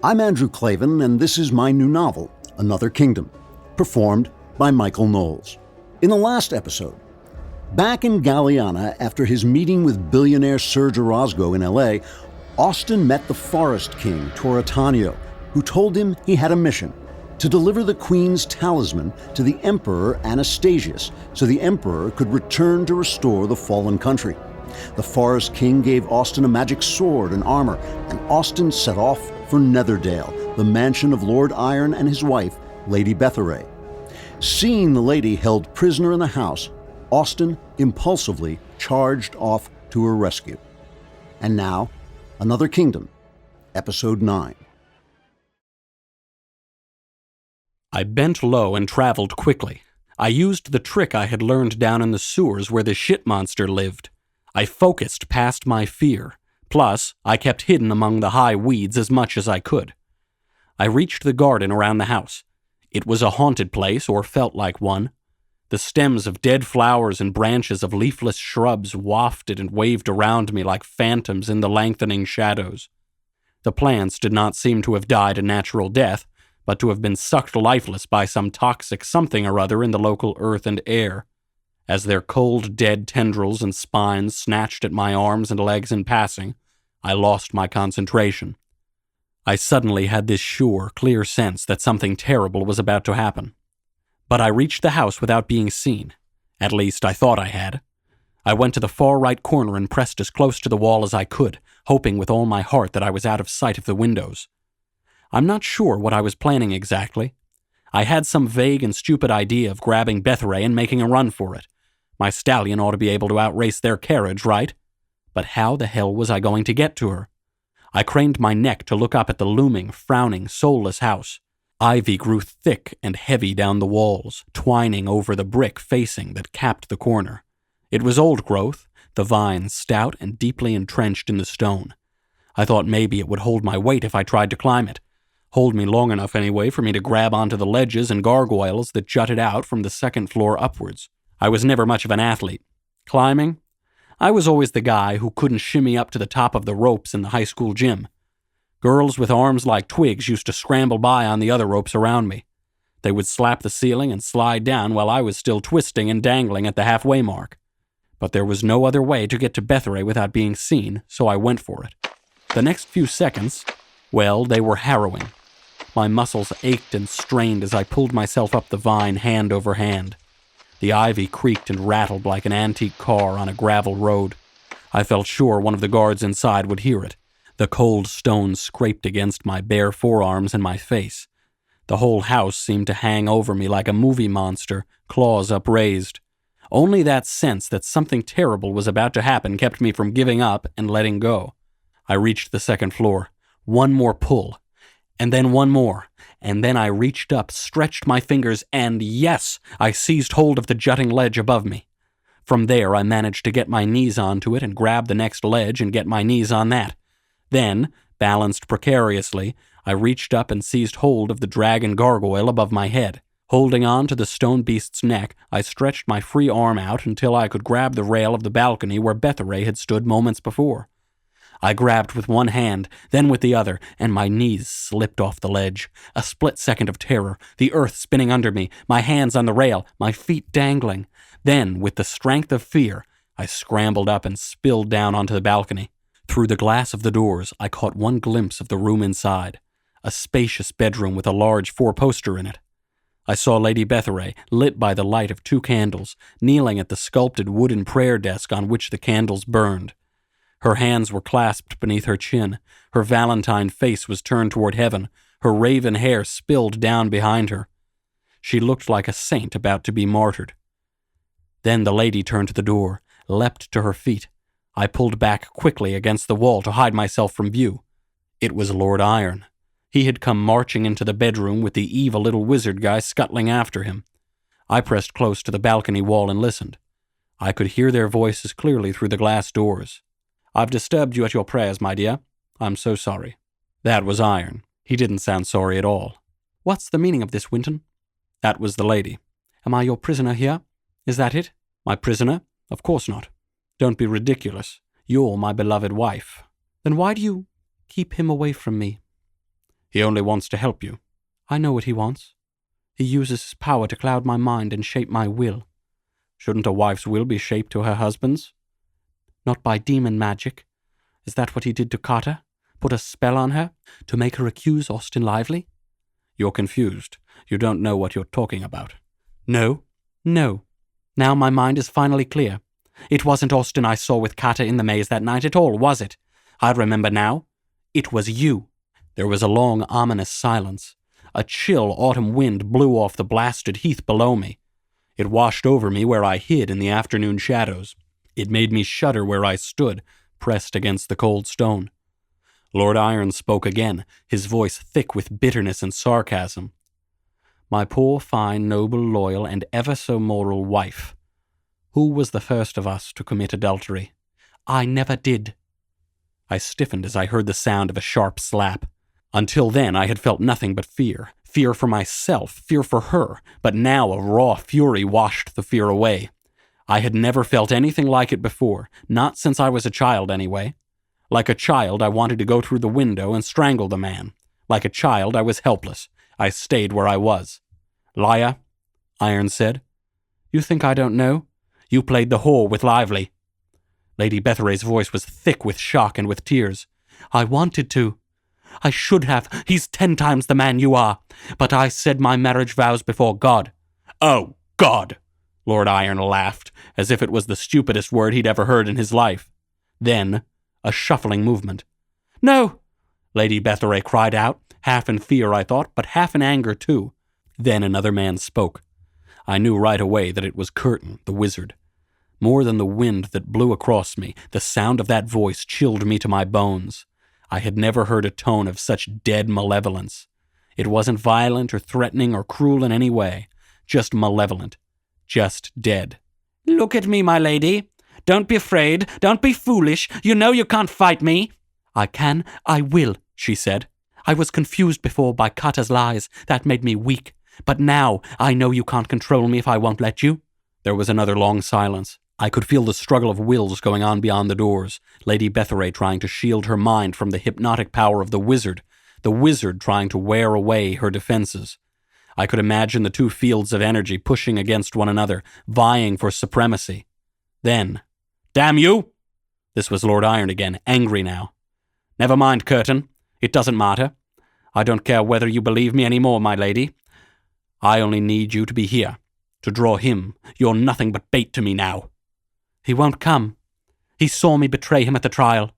I'm Andrew Clavin, and this is my new novel, Another Kingdom, performed by Michael Knowles. In the last episode, back in Galiana after his meeting with billionaire Serge Orozco in LA, Austin met the Forest King, Toratanio, who told him he had a mission: to deliver the Queen's talisman to the Emperor Anastasius so the Emperor could return to restore the fallen country. The Forest King gave Austin a magic sword and armor, and Austin set off for Netherdale, the mansion of Lord Iron and his wife, Lady Betharay. Seeing the lady held prisoner in the house, Austin impulsively charged off to her rescue. And now, Another Kingdom, Episode 9. I bent low and traveled quickly. I used the trick I had learned down in the sewers where the shit monster lived. I focused past my fear. Plus, I kept hidden among the high weeds as much as I could. I reached the garden around the house. It was a haunted place, or felt like one. The stems of dead flowers and branches of leafless shrubs wafted and waved around me like phantoms in the lengthening shadows. The plants did not seem to have died a natural death, but to have been sucked lifeless by some toxic something or other in the local earth and air. As their cold, dead tendrils and spines snatched at my arms and legs in passing, I lost my concentration. I suddenly had this sure, clear sense that something terrible was about to happen. But I reached the house without being seen. At least, I thought I had. I went to the far right corner and pressed as close to the wall as I could, hoping with all my heart that I was out of sight of the windows. I'm not sure what I was planning exactly. I had some vague and stupid idea of grabbing Betharay and making a run for it. My stallion ought to be able to outrace their carriage, right? But how the hell was I going to get to her? I craned my neck to look up at the looming, frowning, soulless house. Ivy grew thick and heavy down the walls, twining over the brick facing that capped the corner. It was old growth, the vines stout and deeply entrenched in the stone. I thought maybe it would hold my weight if I tried to climb it. Hold me long enough anyway for me to grab onto the ledges and gargoyles that jutted out from the second floor upwards. I was never much of an athlete. Climbing? I was always the guy who couldn't shimmy up to the top of the ropes in the high school gym. Girls with arms like twigs used to scramble by on the other ropes around me. They would slap the ceiling and slide down while I was still twisting and dangling at the halfway mark. But there was no other way to get to Betharay without being seen, so I went for it. The next few seconds, well, they were harrowing. My muscles ached and strained as I pulled myself up the vine hand over hand. The ivy creaked and rattled like an antique car on a gravel road. I felt sure one of the guards inside would hear it. The cold stones scraped against my bare forearms and my face. The whole house seemed to hang over me like a movie monster, claws upraised. Only that sense that something terrible was about to happen kept me from giving up and letting go. I reached the second floor. One more pull. And then one more. And then I reached up, stretched my fingers, and yes, I seized hold of the jutting ledge above me. From there, I managed to get my knees onto it and grab the next ledge and get my knees on that. Then, balanced precariously, I reached up and seized hold of the dragon gargoyle above my head. Holding on to the stone beast's neck, I stretched my free arm out until I could grab the rail of the balcony where Betharay had stood moments before. I grabbed with one hand, then with the other, and my knees slipped off the ledge. A split second of terror, the earth spinning under me, my hands on the rail, my feet dangling. Then, with the strength of fear, I scrambled up and spilled down onto the balcony. Through the glass of the doors, I caught one glimpse of the room inside, a spacious bedroom with a large four-poster in it. I saw Lady Betharay, lit by the light of 2 candles, kneeling at the sculpted wooden prayer desk on which the candles burned. Her hands were clasped beneath her chin. Her valentine face was turned toward heaven. Her raven hair spilled down behind her. She looked like a saint about to be martyred. Then the lady turned to the door, leapt to her feet. I pulled back quickly against the wall to hide myself from view. It was Lord Iron. He had come marching into the bedroom with the evil little wizard guy scuttling after him. I pressed close to the balcony wall and listened. I could hear their voices clearly through the glass doors. "I've disturbed you at your prayers, my dear. I'm so sorry." That was Iron. He didn't sound sorry at all. "What's the meaning of this, Winton?" That was the lady. "Am I your prisoner here? Is that it?" "My prisoner? Of course not. Don't be ridiculous. You're my beloved wife." "Then why do you keep him away from me?" He only wants to help you. I know what he wants. He uses his power to cloud my mind and shape my will. Shouldn't a wife's will be shaped to her husband's? Not by demon magic. Is that what he did to Carter? Put a spell on her to make her accuse Austin Lively? You're confused. You don't know what you're talking about. No. Now my mind is finally clear. It wasn't Austin I saw with Carter in the maze that night at all, was it? I remember now. It was you. There was a long, ominous silence. A chill autumn wind blew off the blasted heath below me. It washed over me where I hid in the afternoon shadows. It made me shudder where I stood, pressed against the cold stone. Lord Iron spoke again, his voice thick with bitterness and sarcasm. My poor, fine, noble, loyal, and ever so moral wife. Who was the first of us to commit adultery? I never did. I stiffened as I heard the sound of a sharp slap. Until then I had felt nothing but fear. Fear for myself, fear for her, but now a raw fury washed the fear away. I had never felt anything like it before, not since I was a child anyway. Like a child, I wanted to go through the window and strangle the man. Like a child, I was helpless. I stayed where I was. Liar, Iron said. You think I don't know? You played the whore with Lively. Lady Betheray's voice was thick with shock and with tears. I wanted to. I should have. He's 10 times the man you are. But I said my marriage vows before God. Oh, God! Lord Iron laughed, as if it was the stupidest word he'd ever heard in his life. Then, a shuffling movement. No! Lady Betharay cried out, half in fear, I thought, but half in anger, too. Then another man spoke. I knew right away that it was Curtin, the wizard. More than the wind that blew across me, the sound of that voice chilled me to my bones. I had never heard a tone of such dead malevolence. It wasn't violent or threatening or cruel in any way, just malevolent, just dead. Look at me, my lady. Don't be afraid. Don't be foolish. You know you can't fight me. I can. I will, she said. I was confused before by Kata's lies. That made me weak. But now I know you can't control me if I won't let you. There was another long silence. I could feel the struggle of wills going on beyond the doors, Lady Betharay trying to shield her mind from the hypnotic power of the wizard trying to wear away her defenses. I could imagine the two fields of energy pushing against one another, vying for supremacy. Then, damn you! This was Lord Iron again, angry now. Never mind, Curtin. It doesn't matter. I don't care whether you believe me any more, my lady. I only need you to be here, to draw him. You're nothing but bait to me now. He won't come. He saw me betray him at the trial.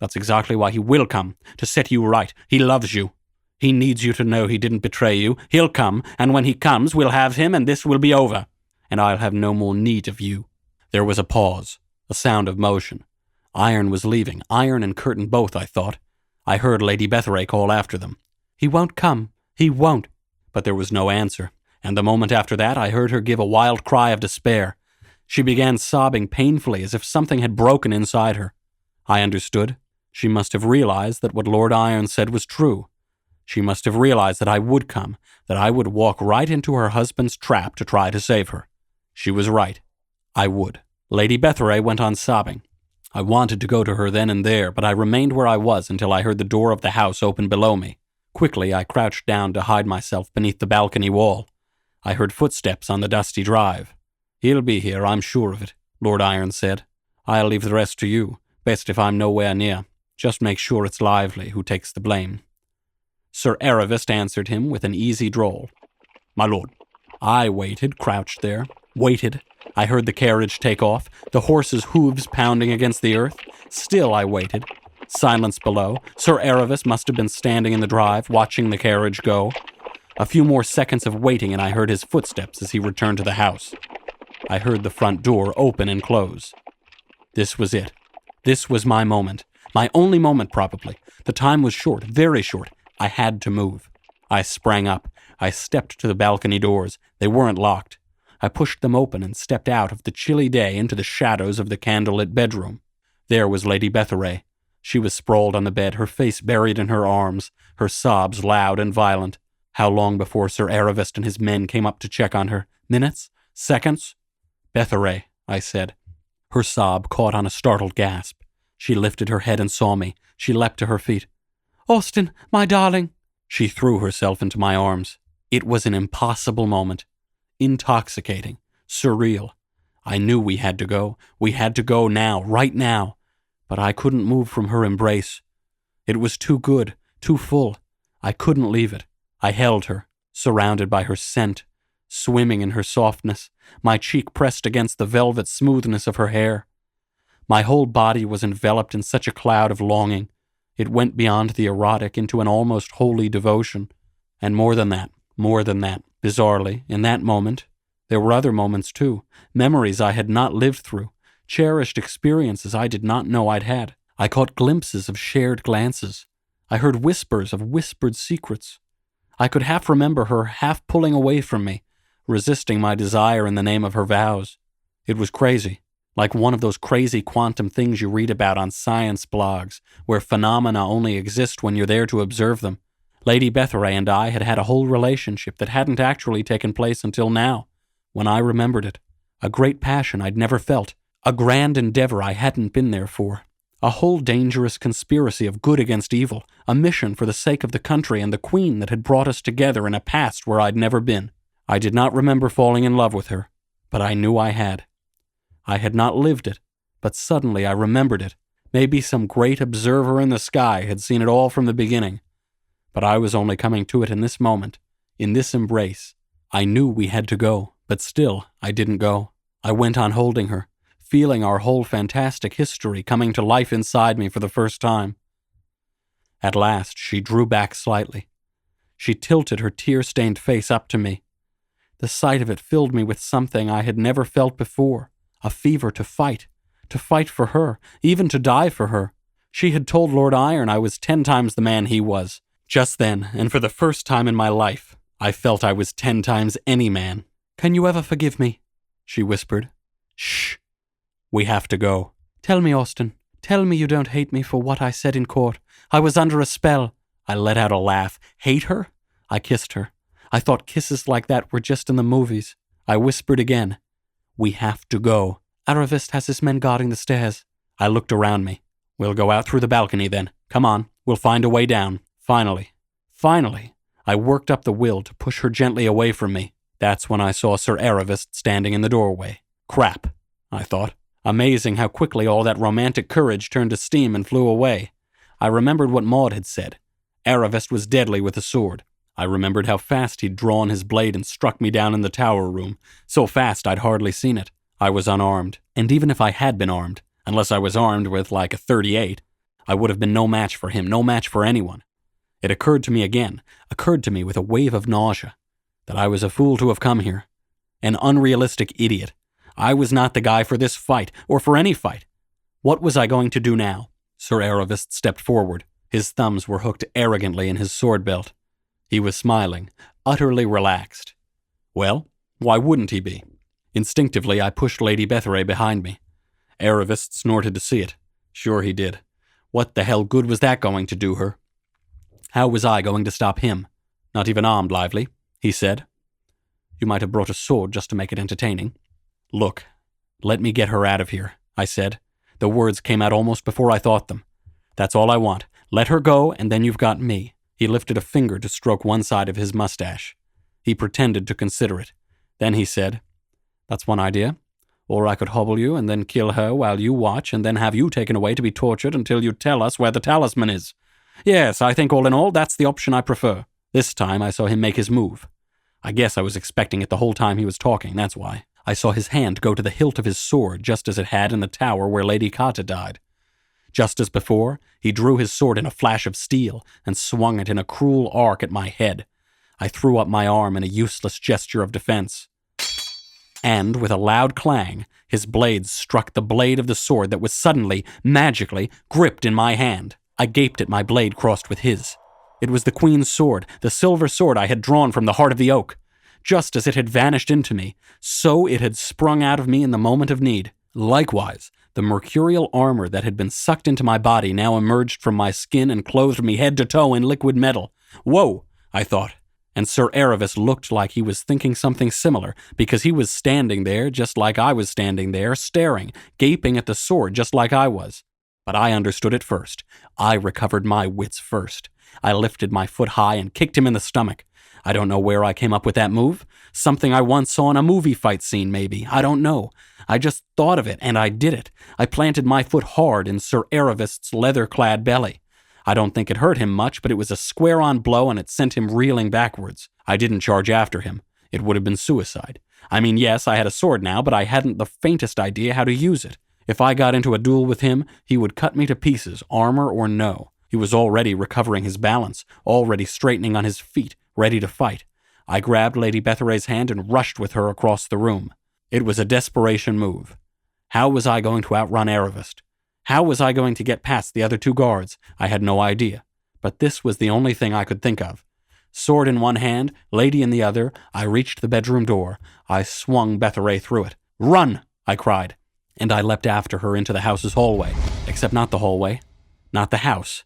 That's exactly why he will come, to set you right. He loves you. He needs you to know he didn't betray you. He'll come, and when he comes, we'll have him, and this will be over. And I'll have no more need of you. There was a pause, a sound of motion. Iron was leaving, Iron and Curtin both, I thought. I heard Lady Betharay call after them. He won't come. He won't. But there was no answer, and the moment after that I heard her give a wild cry of despair. She began sobbing painfully as if something had broken inside her. I understood. She must have realized that what Lord Iron said was true. She must have realized that I would come, that I would walk right into her husband's trap to try to save her. She was right. I would. Lady Betharay went on sobbing. I wanted to go to her then and there, but I remained where I was until I heard the door of the house open below me. Quickly, I crouched down to hide myself beneath the balcony wall. I heard footsteps on the dusty drive. He'll be here, I'm sure of it, Lord Iron said. I'll leave the rest to you. Best if I'm nowhere near. Just make sure it's Lively who takes the blame. Sir Eravist answered him with an easy drawl. My lord. I waited, crouched there. Waited. I heard the carriage take off, the horse's hooves pounding against the earth. Still I waited. Silence below. Sir Eravist must have been standing in the drive, watching the carriage go. A few more seconds of waiting and I heard his footsteps as he returned to the house. I heard the front door open and close. This was it. This was my moment. My only moment, probably. The time was short, very short. I had to move. I sprang up. I stepped to the balcony doors. They weren't locked. I pushed them open and stepped out of the chilly day into the shadows of the candlelit bedroom. There was Lady Betharay. She was sprawled on the bed, her face buried in her arms, her sobs loud and violent. How long before Sir Eravist and his men came up to check on her? Minutes? Seconds? Betharay, I said. Her sob caught on a startled gasp. She lifted her head and saw me. She leapt to her feet. Austin, my darling. She threw herself into my arms. It was an impossible moment. Intoxicating. Surreal. I knew we had to go. We had to go now, right now. But I couldn't move from her embrace. It was too good, too full. I couldn't leave it. I held her, surrounded by her scent, swimming in her softness, my cheek pressed against the velvet smoothness of her hair. My whole body was enveloped in such a cloud of longing. It went beyond the erotic into an almost holy devotion. And more than that, bizarrely, in that moment, there were other moments too, memories I had not lived through, cherished experiences I did not know I'd had. I caught glimpses of shared glances. I heard whispers of whispered secrets. I could half remember her half pulling away from me, resisting my desire in the name of her vows. It was crazy, like one of those crazy quantum things you read about on science blogs, where phenomena only exist when you're there to observe them. Lady Betharay and I had had a whole relationship that hadn't actually taken place until now, when I remembered it. A great passion I'd never felt, a grand endeavor I hadn't been there for. A whole dangerous conspiracy of good against evil, a mission for the sake of the country and the Queen that had brought us together in a past where I'd never been. I did not remember falling in love with her, but I knew I had. I had not lived it, but suddenly I remembered it. Maybe some great observer in the sky had seen it all from the beginning. But I was only coming to it in this moment, in this embrace. I knew we had to go, but still I didn't go. I went on holding her, feeling our whole fantastic history coming to life inside me for the first time. At last, she drew back slightly. She tilted her tear-stained face up to me. The sight of it filled me with something I had never felt before, a fever to fight for her, even to die for her. She had told Lord Iron I was 10 times the man he was. Just then, and for the first time in my life, I felt I was 10 times any man. "Can you ever forgive me?" she whispered. "Shh. We have to go." "Tell me, Austin. Tell me you don't hate me for what I said in court. I was under a spell." I let out a laugh. Hate her? I kissed her. I thought kisses like that were just in the movies. I whispered again. "We have to go." "Aravist has his men guarding the stairs." I looked around me. "We'll go out through the balcony then. Come on. We'll find a way down." Finally, I worked up the will to push her gently away from me. That's when I saw Sir Aravist standing in the doorway. Crap, I thought. Amazing how quickly all that romantic courage turned to steam and flew away. I remembered what Maud had said. Aravist was deadly with a sword. I remembered how fast he'd drawn his blade and struck me down in the tower room, so fast I'd hardly seen it. I was unarmed, and even if I had been armed, unless I was armed with like a .38, I would have been no match for him, no match for anyone. It occurred to me with a wave of nausea, that I was a fool to have come here. An unrealistic idiot. I was not the guy for this fight, or for any fight. What was I going to do now? Sir Aravist stepped forward. His thumbs were hooked arrogantly in his sword belt. He was smiling, utterly relaxed. Well, why wouldn't he be? Instinctively, I pushed Lady Betharay behind me. Aravist snorted to see it. Sure he did. What the hell good was that going to do her? How was I going to stop him? Not even armed, Lively, he said. You might have brought a sword just to make it entertaining. Look, let me get her out of here, I said. The words came out almost before I thought them. That's all I want. Let her go, and then you've got me. He lifted a finger to stroke one side of his mustache. He pretended to consider it. Then he said, That's one idea. Or I could hobble you and then kill her while you watch and then have you taken away to be tortured until you tell us where the talisman is. Yes, I think all in all, that's the option I prefer. This time I saw him make his move. I guess I was expecting it the whole time he was talking, that's why. I saw his hand go to the hilt of his sword just as it had in the tower where Lady Carter died. Just as before, he drew his sword in a flash of steel and swung it in a cruel arc at my head. I threw up my arm in a useless gesture of defense. And, with a loud clang, his blades struck the blade of the sword that was suddenly, magically, gripped in my hand. I gaped at my blade crossed with his. It was the Queen's sword, the silver sword I had drawn from the heart of the oak. Just as it had vanished into me, so it had sprung out of me in the moment of need. Likewise, the mercurial armor that had been sucked into my body now emerged from my skin and clothed me head to toe in liquid metal. Whoa, I thought. And Sir Aravist looked like he was thinking something similar, because he was standing there just like I was standing there, staring, gaping at the sword just like I was. But I understood it first. I recovered my wits first. I lifted my foot high and kicked him in the stomach. I don't know where I came up with that move. Something I once saw in a movie fight scene, maybe. I don't know. I just thought of it, and I did it. I planted my foot hard in Sir Eravist's leather-clad belly. I don't think it hurt him much, but it was a square-on blow, and it sent him reeling backwards. I didn't charge after him. It would have been suicide. I mean, yes, I had a sword now, but I hadn't the faintest idea how to use it. If I got into a duel with him, he would cut me to pieces, armor or no. He was already recovering his balance, already straightening on his feet, ready to fight. I grabbed Lady Bethora's hand and rushed with her across the room. It was a desperation move. How was I going to outrun Eravist? How was I going to get past the other two guards? I had no idea. But this was the only thing I could think of. Sword in one hand, lady in the other, I reached the bedroom door. I swung Bethora through it. "Run!" I cried. And I leapt after her into the house's hallway. Except not the hallway. Not the house.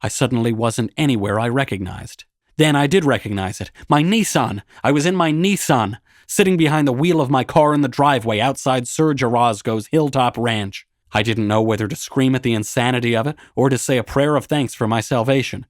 I suddenly wasn't anywhere I recognized. Then I did recognize it. My Nissan! I was in my Nissan, sitting behind the wheel of my car in the driveway outside Sir Jarosgo's hilltop ranch. I didn't know whether to scream at the insanity of it or to say a prayer of thanks for my salvation.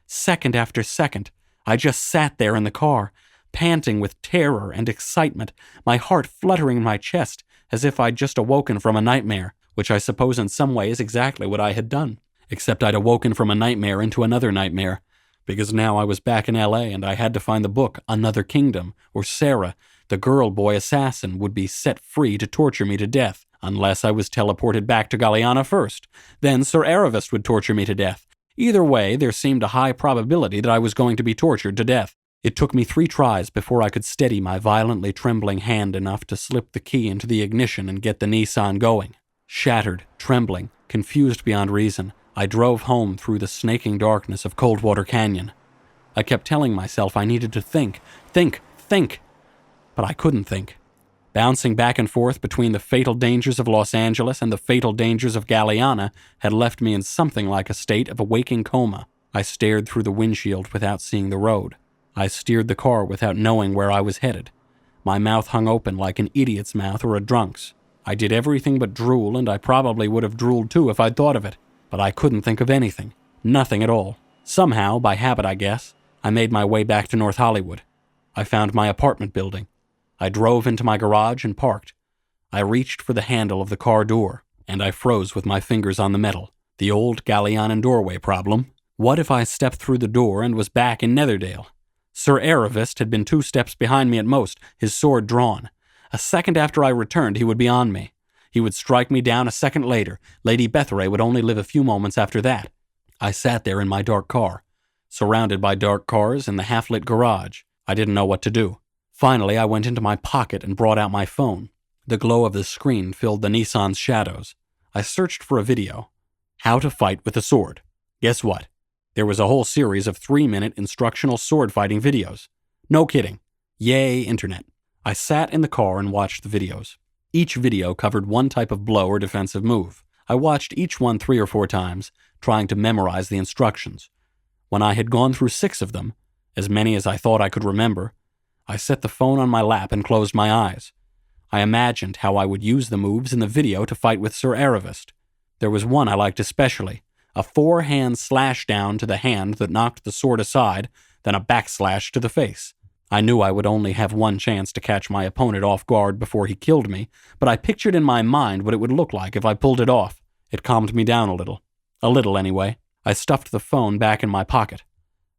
Second after second, I just sat there in the car, panting with terror and excitement, my heart fluttering in my chest as if I'd just awoken from a nightmare, which I suppose in some way is exactly what I had done. Except I'd awoken from a nightmare into another nightmare, because now I was back in L.A. and I had to find the book Another Kingdom, or Sarah, the girl-boy assassin, would be set free to torture me to death, unless I was teleported back to Galliana first. Then Sir Eravist would torture me to death. Either way, there seemed a high probability that I was going to be tortured to death. It took me 3 tries before I could steady my violently trembling hand enough to slip the key into the ignition and get the Nissan going. Shattered, trembling, confused beyond reason, I drove home through the snaking darkness of Coldwater Canyon. I kept telling myself I needed to think. But I couldn't think. Bouncing back and forth between the fatal dangers of Los Angeles and the fatal dangers of Galliana had left me in something like a state of a waking coma. I stared through the windshield without seeing the road. I steered the car without knowing where I was headed. My mouth hung open like an idiot's mouth or a drunk's. I did everything but drool, and I probably would have drooled too if I'd thought of it. But I couldn't think of anything. Nothing at all. Somehow, by habit I guess, I made my way back to North Hollywood. I found my apartment building. I drove into my garage and parked. I reached for the handle of the car door, and I froze with my fingers on the metal. The old Gallianan doorway problem. What if I stepped through the door and was back in Netherdale? Sir Eravist had been 2 steps behind me at most, his sword drawn. A second after I returned, he would be on me. He would strike me down a second later. Lady Bethora would only live a few moments after that. I sat there in my dark car, surrounded by dark cars in the half-lit garage. I didn't know what to do. Finally, I went into my pocket and brought out my phone. The glow of the screen filled the Nissan's shadows. I searched for a video. How to fight with a sword. Guess what? There was a whole series of 3-minute instructional sword-fighting videos. No kidding. Yay, internet. I sat in the car and watched the videos. Each video covered one type of blow or defensive move. I watched each one 3 or 4 times, trying to memorize the instructions. When I had gone through 6 of them, as many as I thought I could remember, I set the phone on my lap and closed my eyes. I imagined how I would use the moves in the video to fight with Sir Eravist. There was one I liked especially, a 4-hand slash down to the hand that knocked the sword aside, then a backslash to the face. I knew I would only have one chance to catch my opponent off guard before he killed me, but I pictured in my mind what it would look like if I pulled it off. It calmed me down a little. A little, anyway. I stuffed the phone back in my pocket.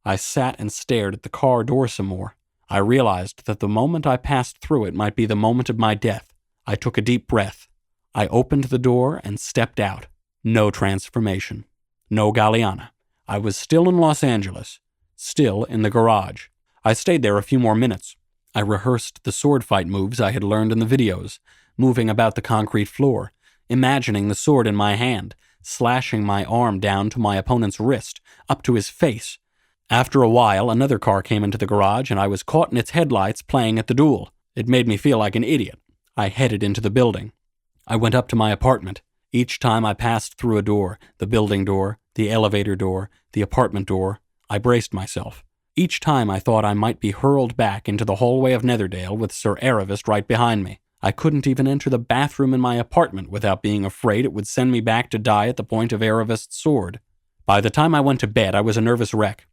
I sat and stared at the car door some more. I realized that the moment I passed through it might be the moment of my death. I took a deep breath. I opened the door and stepped out. No transformation. No Galliana. I was still in Los Angeles. Still in the garage. I stayed there a few more minutes. I rehearsed the sword fight moves I had learned in the videos, moving about the concrete floor, imagining the sword in my hand, slashing my arm down to my opponent's wrist, up to his face. After a while, another car came into the garage and I was caught in its headlights playing at the duel. It made me feel like an idiot. I headed into the building. I went up to my apartment. Each time I passed through a door, the building door, the elevator door, the apartment door, I braced myself. Each time I thought I might be hurled back into the hallway of Netherdale with Sir Eravist right behind me. I couldn't even enter the bathroom in my apartment without being afraid it would send me back to die at the point of Eravist's sword. By the time I went to bed, I was a nervous wreck.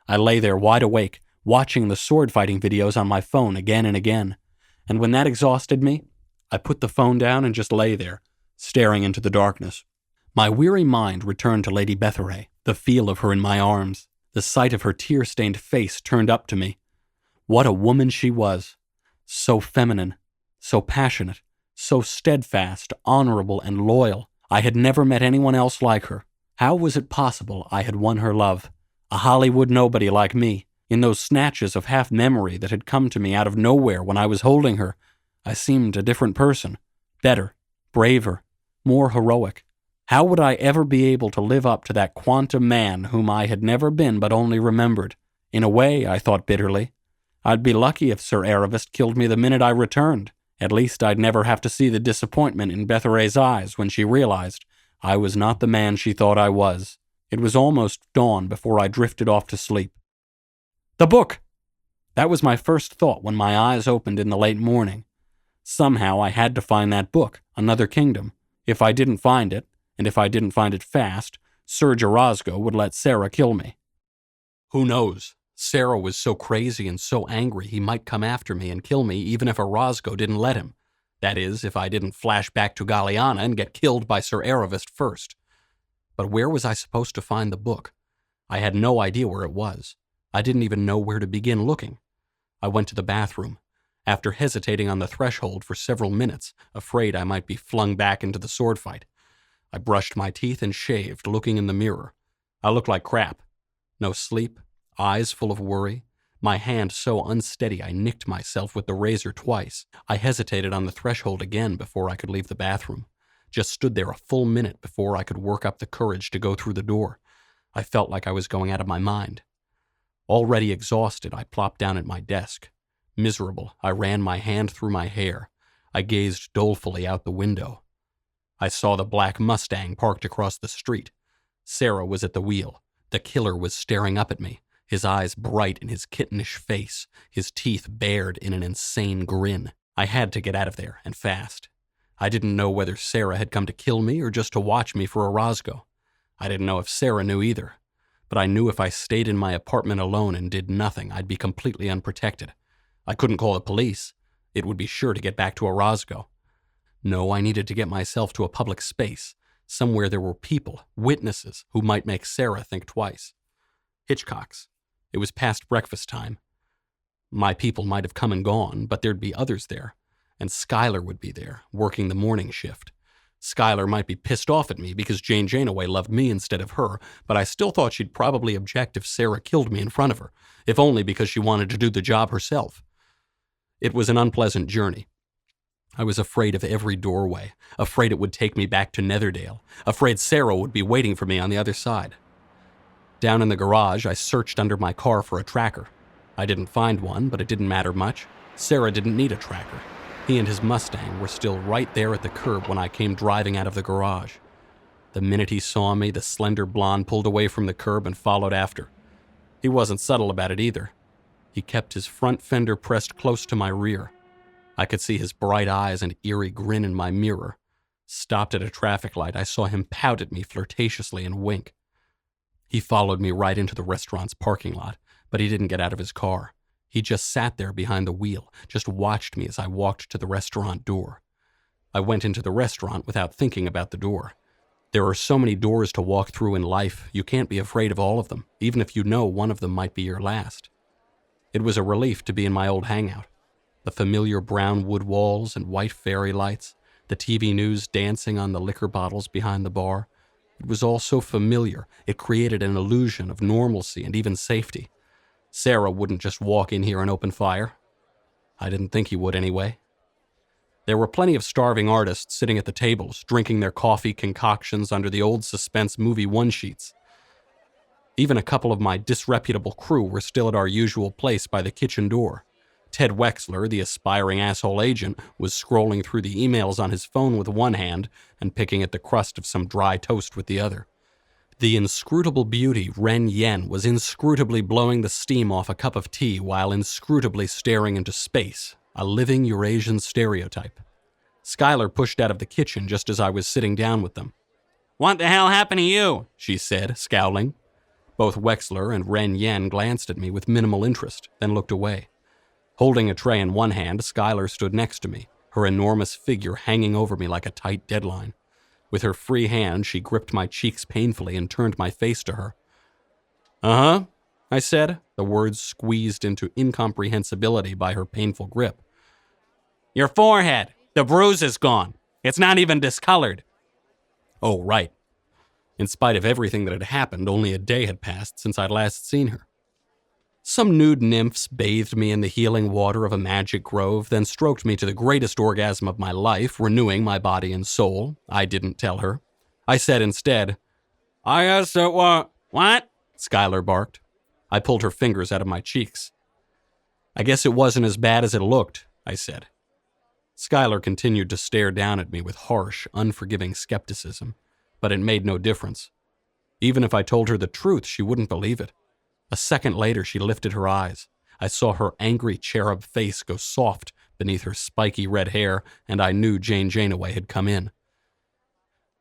I lay there wide awake, watching the sword fighting videos on my phone again and again. And when that exhausted me, I put the phone down and just lay there, staring into the darkness. My weary mind returned to Lady Betharay, the feel of her in my arms, the sight of her tear-stained face turned up to me. What a woman she was. So feminine, so passionate, so steadfast, honorable, and loyal. I had never met anyone else like her. How was it possible I had won her love? A Hollywood nobody like me. In those snatches of half-memory that had come to me out of nowhere when I was holding her, I seemed a different person. Better, braver, more heroic. How would I ever be able to live up to that quantum man whom I had never been but only remembered? In a way, I thought bitterly, I'd be lucky if Sir Eravist killed me the minute I returned. At least I'd never have to see the disappointment in Betharay's eyes when she realized I was not the man she thought I was. It was almost dawn before I drifted off to sleep. The book! That was my first thought when my eyes opened in the late morning. Somehow I had to find that book, Another Kingdom. If I didn't find it, and if I didn't find it fast, Sir Jarazgo would let Sarah kill me. Who knows? Sarah was so crazy and so angry he might come after me and kill me even if Orozco didn't let him. That is, if I didn't flash back to Galliana and get killed by Sir Eravist first. But where was I supposed to find the book? I had no idea where it was. I didn't even know where to begin looking. I went to the bathroom. After hesitating on the threshold for several minutes, afraid I might be flung back into the sword fight, I brushed my teeth and shaved, looking in the mirror. I looked like crap. No sleep, eyes full of worry, my hand so unsteady I nicked myself with the razor twice. I hesitated on the threshold again before I could leave the bathroom. Just stood there a full minute before I could work up the courage to go through the door. I felt like I was going out of my mind. Already exhausted, I plopped down at my desk. Miserable, I ran my hand through my hair. I gazed dolefully out the window. I saw the black Mustang parked across the street. Sarah was at the wheel. The killer was staring up at me, his eyes bright in his kittenish face, his teeth bared in an insane grin. I had to get out of there, and fast. I didn't know whether Sarah had come to kill me or just to watch me for Orozco. I didn't know if Sarah knew either. But I knew if I stayed in my apartment alone and did nothing, I'd be completely unprotected. I couldn't call the police. It would be sure to get back to Orozco. No, I needed to get myself to a public space, somewhere there were people, witnesses, who might make Sarah think twice. Hitchcock's. It was past breakfast time. My people might have come and gone, but there'd be others there, and Skylar would be there, working the morning shift. Skylar might be pissed off at me because Jane Janeway loved me instead of her, but I still thought she'd probably object if Sarah killed me in front of her, if only because she wanted to do the job herself. It was an unpleasant journey. I was afraid of every doorway, afraid it would take me back to Netherdale, afraid Sarah would be waiting for me on the other side. Down in the garage, I searched under my car for a tracker. I didn't find one, but it didn't matter much. Sarah didn't need a tracker. He and his Mustang were still right there at the curb when I came driving out of the garage. The minute he saw me, the slender blonde pulled away from the curb and followed after. He wasn't subtle about it either. He kept his front fender pressed close to my rear. I could see his bright eyes and eerie grin in my mirror. Stopped at a traffic light, I saw him pout at me flirtatiously and wink. He followed me right into the restaurant's parking lot, but he didn't get out of his car. He just sat there behind the wheel, just watched me as I walked to the restaurant door. I went into the restaurant without thinking about the door. There are so many doors to walk through in life, you can't be afraid of all of them, even if you know one of them might be your last. It was a relief to be in my old hangout. The familiar brown wood walls and white fairy lights, the TV news dancing on the liquor bottles behind the bar. It was all so familiar, it created an illusion of normalcy and even safety. Sarah wouldn't just walk in here and open fire. I didn't think he would anyway. There were plenty of starving artists sitting at the tables, drinking their coffee concoctions under the old suspense movie one-sheets. Even a couple of my disreputable crew were still at our usual place by the kitchen door. Ted Wexler, the aspiring asshole agent, was scrolling through the emails on his phone with one hand and picking at the crust of some dry toast with the other. The inscrutable beauty, Ren Yen, was inscrutably blowing the steam off a cup of tea while inscrutably staring into space, a living Eurasian stereotype. Skylar pushed out of the kitchen just as I was sitting down with them. "What the hell happened to you?" she said, scowling. Both Wexler and Ren Yen glanced at me with minimal interest, then looked away. Holding a tray in one hand, Skylar stood next to me, her enormous figure hanging over me like a tight deadline. With her free hand, she gripped my cheeks painfully and turned my face to her. "Uh-huh," I said, the words squeezed into incomprehensibility by her painful grip. "Your forehead. The bruise is gone. It's not even discolored." Oh, right. In spite of everything that had happened, only a day had passed since I'd last seen her. Some nude nymphs bathed me in the healing water of a magic grove, then stroked me to the greatest orgasm of my life, renewing my body and soul. I didn't tell her. I said instead, "I guess it was..." "What?" Skylar barked. I pulled her fingers out of my cheeks. "I guess it wasn't as bad as it looked," I said. Skylar continued to stare down at me with harsh, unforgiving skepticism, but it made no difference. Even if I told her the truth, she wouldn't believe it. A second later, she lifted her eyes. I saw her angry cherub face go soft beneath her spiky red hair, and I knew Jane Janeway had come in.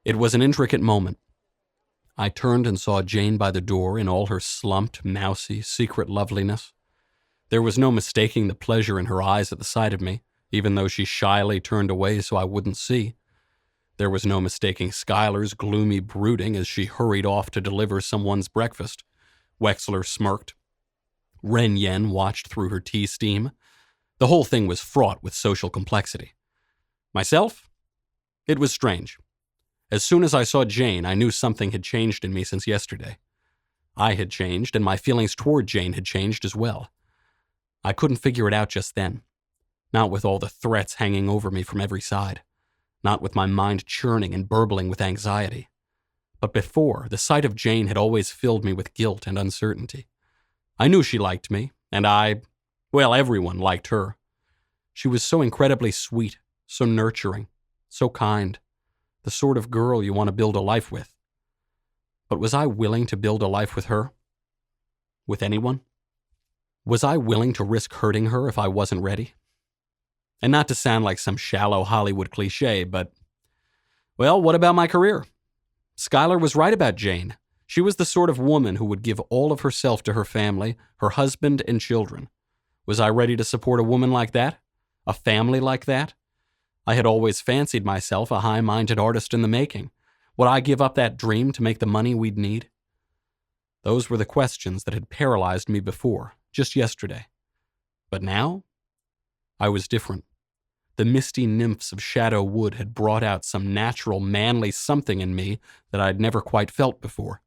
It was an intricate moment. I turned and saw Jane by the door in all her slumped, mousy, secret loveliness. There was no mistaking the pleasure in her eyes at the sight of me, even though she shyly turned away so I wouldn't see. There was no mistaking Skylar's gloomy brooding as she hurried off to deliver someone's breakfast. Wexler smirked. Ren Yen watched through her tea steam. The whole thing was fraught with social complexity. Myself? It was strange. As soon as I saw Jane, I knew something had changed in me since yesterday. I had changed, and my feelings toward Jane had changed as well. I couldn't figure it out just then. Not with all the threats hanging over me from every side. Not with my mind churning and burbling with anxiety. But before, the sight of Jane had always filled me with guilt and uncertainty. I knew she liked me, and everyone liked her. She was so incredibly sweet, so nurturing, so kind, the sort of girl you want to build a life with. But was I willing to build a life with her? With anyone? Was I willing to risk hurting her if I wasn't ready? And not to sound like some shallow Hollywood cliché, but, well, what about my career? Skylar was right about Jane. She was the sort of woman who would give all of herself to her family, her husband, and children. Was I ready to support a woman like that? A family like that? I had always fancied myself a high-minded artist in the making. Would I give up that dream to make the money we'd need? Those were the questions that had paralyzed me before, just yesterday. But now? I was different. The misty nymphs of Shadow Wood had brought out some natural, manly something in me that I'd never quite felt before.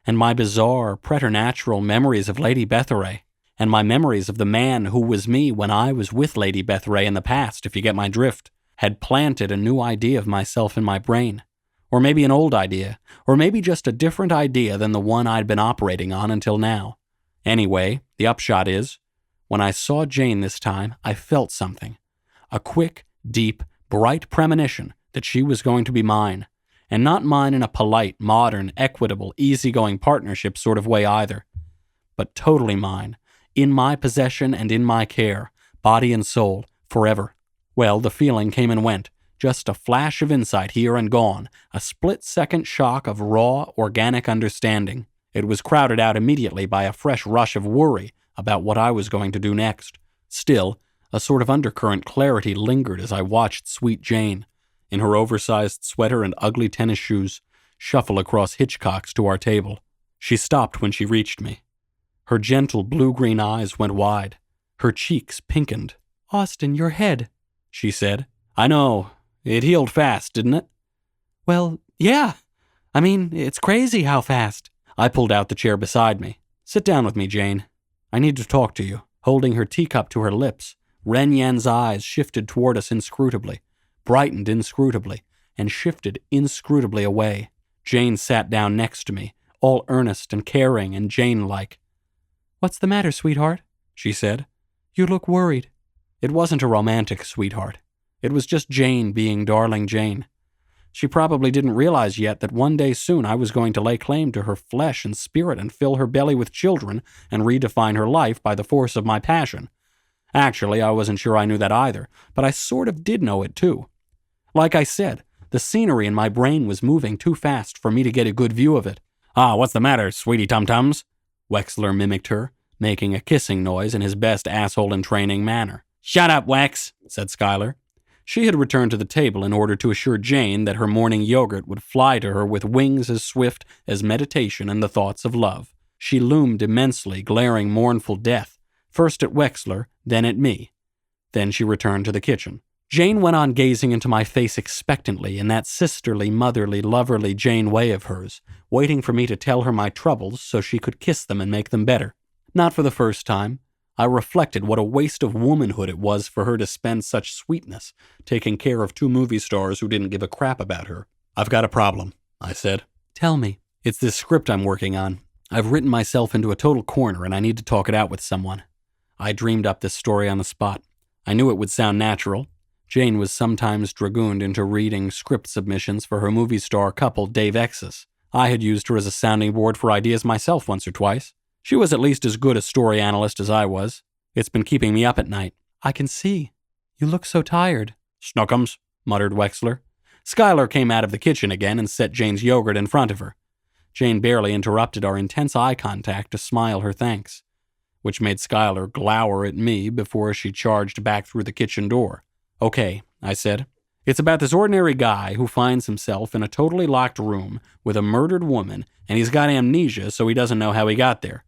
And my bizarre, preternatural memories of Lady Betharay, and my memories of the man who was me when I was with Lady Betharay in the past, if you get my drift, had planted a new idea of myself in my brain. Or maybe an old idea, or maybe just a different idea than the one I'd been operating on until now. Anyway, the upshot is, when I saw Jane this time, I felt something. A quick, deep, bright premonition that she was going to be mine, and not mine in a polite, modern, equitable, easygoing partnership sort of way either, but totally mine, in my possession and in my care, body and soul, forever. Well, the feeling came and went, just a flash of insight here and gone, a split-second shock of raw, organic understanding. It was crowded out immediately by a fresh rush of worry about what I was going to do next. Still, a sort of undercurrent clarity lingered as I watched sweet Jane, in her oversized sweater and ugly tennis shoes, shuffle across Hitchcock's to our table. She stopped when she reached me. Her gentle blue-green eyes went wide. Her cheeks pinkened. "Austin, your head," she said. "I know. It healed fast, didn't it?" "Well, yeah. I mean, it's crazy how fast." I pulled out the chair beside me. "Sit down with me, Jane. I need to talk to you." Holding her teacup to her lips, Ren Yan's eyes shifted toward us inscrutably, brightened inscrutably, and shifted inscrutably away. Jane sat down next to me, all earnest and caring and Jane-like. "What's the matter, sweetheart?" she said. "You look worried." It wasn't a romantic sweetheart. It was just Jane being darling Jane. She probably didn't realize yet that one day soon I was going to lay claim to her flesh and spirit and fill her belly with children and redefine her life by the force of my passion. Actually, I wasn't sure I knew that either, but I sort of did know it too. Like I said, The scenery in my brain was moving too fast for me to get a good view of it. "Ah, what's the matter, sweetie tum-tums?" Wexler mimicked her, making a kissing noise in his best asshole-in-training manner. "Shut up, Wex," said Skylar. She had returned to the table in order to assure Jane that her morning yogurt would fly to her with wings as swift as meditation and the thoughts of love. She loomed immensely, glaring mournful death, first at Wexler, then at me. Then she returned to the kitchen. Jane went on gazing into my face expectantly in that sisterly, motherly, loverly Jane way of hers, waiting for me to tell her my troubles so she could kiss them and make them better. Not for the first time. I reflected what a waste of womanhood it was for her to spend such sweetness taking care of two movie stars who didn't give a crap about her. "I've got a problem," I said. "Tell me." "It's this script I'm working on. I've written myself into a total corner and I need to talk it out with someone." I dreamed up this story on the spot. I knew it would sound natural. Jane was sometimes dragooned into reading script submissions for her movie star couple, Dave Exis. I had used her as a sounding board for ideas myself once or twice. She was at least as good a story analyst as I was. It's been keeping me up at night. "I can see. You look so tired." "Snookums," muttered Wexler. Skylar came out of the kitchen again and set Jane's yogurt in front of her. Jane barely interrupted our intense eye contact to smile her thanks, which made Skylar glower at me before she charged back through the kitchen door. "Okay," I said. "It's about this ordinary guy who finds himself in a totally locked room with a murdered woman, and he's got amnesia, so he doesn't know how he got there."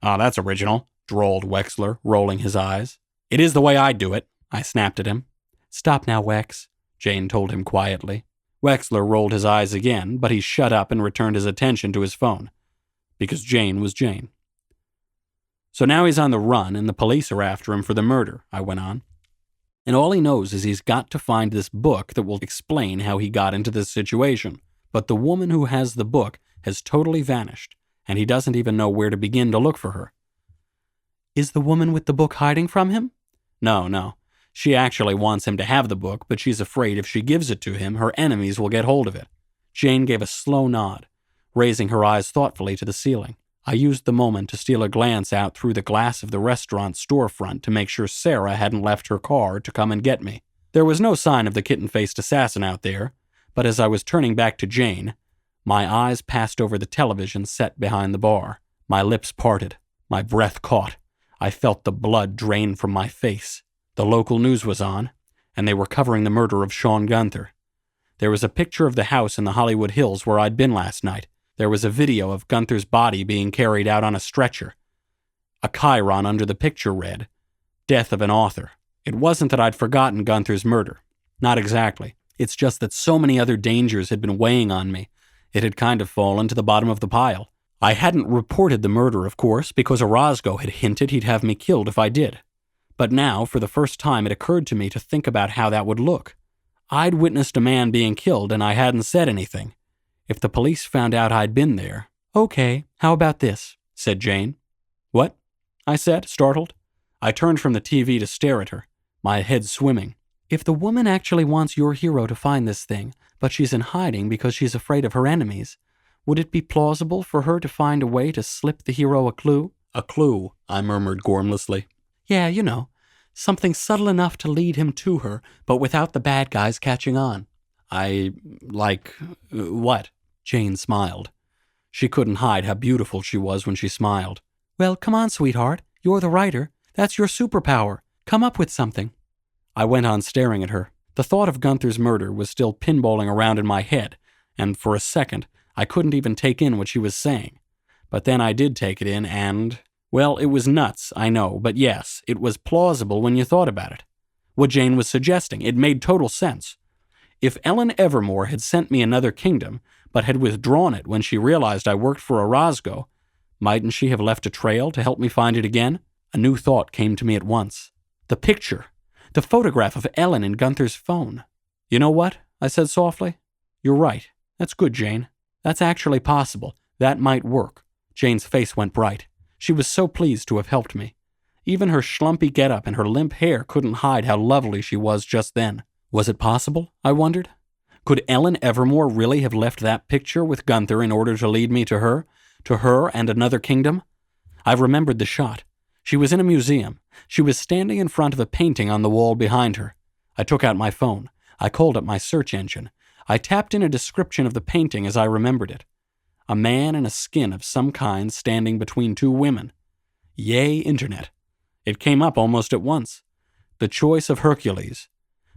"Ah, that's original," drawled Wexler, rolling his eyes. "It is the way I do it," I snapped at him. "Stop now, Wex," Jane told him quietly. Wexler rolled his eyes again, but he shut up and returned his attention to his phone. Because Jane was Jane. "So now he's on the run, and the police are after him for the murder," I went on. "And all he knows is he's got to find this book that will explain how he got into this situation. But the woman who has the book has totally vanished, and he doesn't even know where to begin to look for her." "Is the woman with the book hiding from him?" No. She actually wants him to have the book, but she's afraid if she gives it to him, her enemies will get hold of it." Jane gave a slow nod, raising her eyes thoughtfully to the ceiling. I used the moment to steal a glance out through the glass of the restaurant storefront to make sure Sarah hadn't left her car to come and get me. There was no sign of the kitten-faced assassin out there, but as I was turning back to Jane, my eyes passed over the television set behind the bar. My lips parted. My breath caught. I felt the blood drain from my face. The local news was on, and they were covering the murder of Sean Gunther. There was a picture of the house in the Hollywood Hills where I'd been last night. There was a video of Gunther's body being carried out on a stretcher. A chyron under the picture read, "Death of an author." It wasn't that I'd forgotten Gunther's murder. Not exactly. It's just that so many other dangers had been weighing on me. It had kind of fallen to the bottom of the pile. I hadn't reported the murder, of course, because Orozco had hinted he'd have me killed if I did. But now, for the first time, it occurred to me to think about how that would look. I'd witnessed a man being killed and I hadn't said anything. If the police found out I'd been there... "Okay, how about this?" said Jane. "What?" I said, startled. I turned from the TV to stare at her, my head swimming. "If the woman actually wants your hero to find this thing, but she's in hiding because she's afraid of her enemies, would it be plausible for her to find a way to slip the hero a clue?" "A clue," I murmured gormlessly. "Yeah, you know, something subtle enough to lead him to her, but without the bad guys catching on." What?" Jane smiled. She couldn't hide how beautiful she was when she smiled. "Well, come on, sweetheart. You're the writer. That's your superpower. Come up with something." I went on staring at her. The thought of Gunther's murder was still pinballing around in my head, and for a second, I couldn't even take in what she was saying. But then I did take it in and... Well, it was nuts, I know, but yes, it was plausible when you thought about it. What Jane was suggesting, it made total sense. If Ellen Evermore had sent me another kingdom, but had withdrawn it when she realized I worked for Orozco, mightn't she have left a trail to help me find it again? A new thought came to me at once. The picture. The photograph of Ellen in Gunther's phone. "You know what?" I said softly. "You're right. That's good, Jane. That's actually possible. That might work." Jane's face went bright. She was so pleased to have helped me. Even her schlumpy getup and her limp hair couldn't hide how lovely she was just then. Was it possible? I wondered. Could Ellen Evermore really have left that picture with Gunther in order to lead me to her and another kingdom? I remembered the shot. She was in a museum. She was standing in front of a painting on the wall behind her. I took out my phone. I called up my search engine. I tapped in a description of the painting as I remembered it. A man in a skin of some kind standing between two women. Yay, Internet. It came up almost at once. The Choice of Hercules.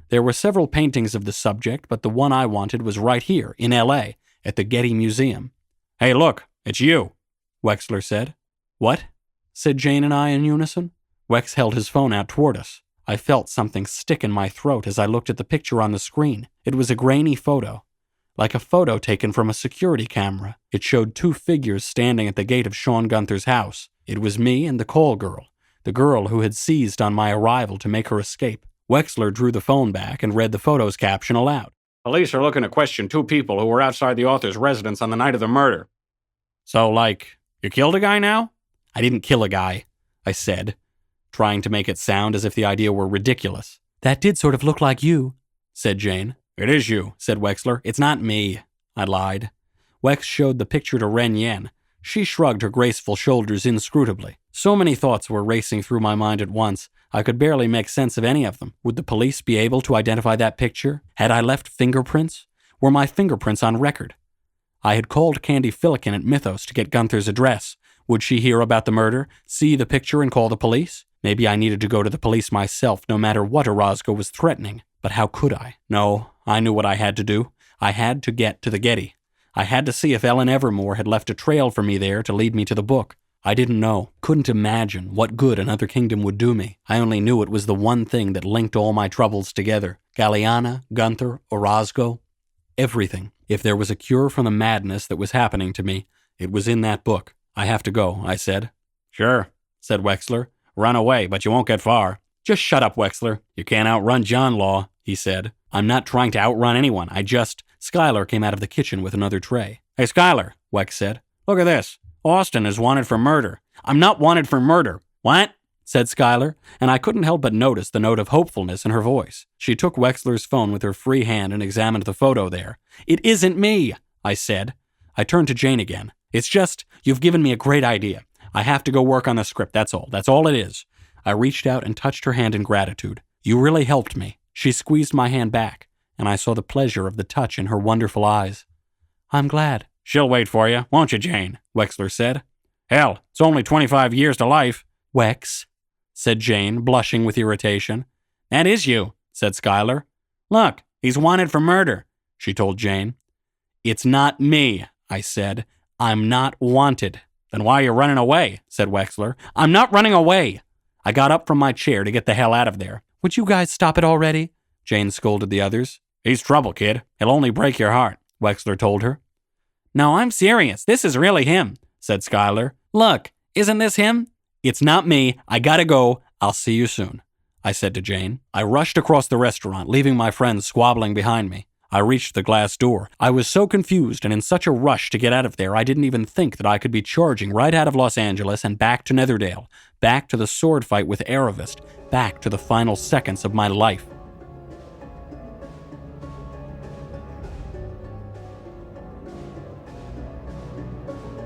There were several paintings of the subject, but the one I wanted was right here, in L.A., at the Getty Museum. "Hey, look, it's you," Wexler said. "What?" said Jane and I in unison. Wex held his phone out toward us. I felt something stick in my throat as I looked at the picture on the screen. It was a grainy photo, like a photo taken from a security camera. It showed two figures standing at the gate of Sean Gunther's house. It was me and the call girl, the girl who had seized on my arrival to make her escape. Wexler drew the phone back and read the photo's caption aloud. "Police are looking to question two people who were outside the author's residence on the night of the murder." "So, like, you killed a guy now?" "I didn't kill a guy," I said, trying to make it sound as if the idea were ridiculous. "That did sort of look like you," said Jane. "It is you," said Wexler. "It's not me," I lied. Wex showed the picture to Ren Yen. She shrugged her graceful shoulders inscrutably. So many thoughts were racing through my mind at once, I could barely make sense of any of them. Would the police be able to identify that picture? Had I left fingerprints? Were my fingerprints on record? I had called Candy Fillikin at Mythos to get Gunther's address. Would she hear about the murder, see the picture, and call the police? Maybe I needed to go to the police myself, no matter what Orozco was threatening. But how could I? No, I knew what I had to do. I had to get to the Getty. I had to see if Ellen Evermore had left a trail for me there to lead me to the book. I didn't know, couldn't imagine what good Another Kingdom would do me. I only knew it was the one thing that linked all my troubles together. Galiana, Gunther, Orozco, everything. If there was a cure for the madness that was happening to me, it was in that book. "I have to go," I said. "Sure," said Wexler. "Run away, but you won't get far." "Just shut up, Wexler. You can't outrun John Law," he said. "I'm not trying to outrun anyone. Skylar came out of the kitchen with another tray. "Hey, Skylar," Wex said. "Look at this. Austin is wanted for murder." "I'm not wanted for murder." "What?" said Skylar, and I couldn't help but notice the note of hopefulness in her voice. She took Wexler's phone with her free hand and examined the photo there. "It isn't me," I said. I turned to Jane again. "It's just, you've given me a great idea. I have to go work on the script, that's all. That's all it is." I reached out and touched her hand in gratitude. "You really helped me." She squeezed my hand back, and I saw the pleasure of the touch in her wonderful eyes. "I'm glad." "She'll wait for you, won't you, Jane?" Wexler said. "Hell, it's only 25 years to life." "Wex," said Jane, blushing with irritation. "That is you," said Skylar. "Look, he's wanted for murder," she told Jane. "It's not me," I said. "I'm not wanted." "Then why are you running away?" said Wexler. "I'm not running away." I got up from my chair to get the hell out of there. "Would you guys stop it already?" Jane scolded the others. "He's trouble, kid. He'll only break your heart," Wexler told her. "No, I'm serious. This is really him," said Skylar. "Look, isn't this him?" "It's not me. I gotta go. I'll see you soon," I said to Jane. I rushed across the restaurant, leaving my friends squabbling behind me. I reached the glass door. I was so confused and in such a rush to get out of there, I didn't even think that I could be charging right out of Los Angeles and back to Netherdale, back to the sword fight with Aravist, back to the final seconds of my life.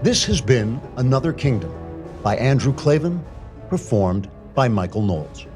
This has been Another Kingdom by Andrew Clavin, performed by Michael Knowles.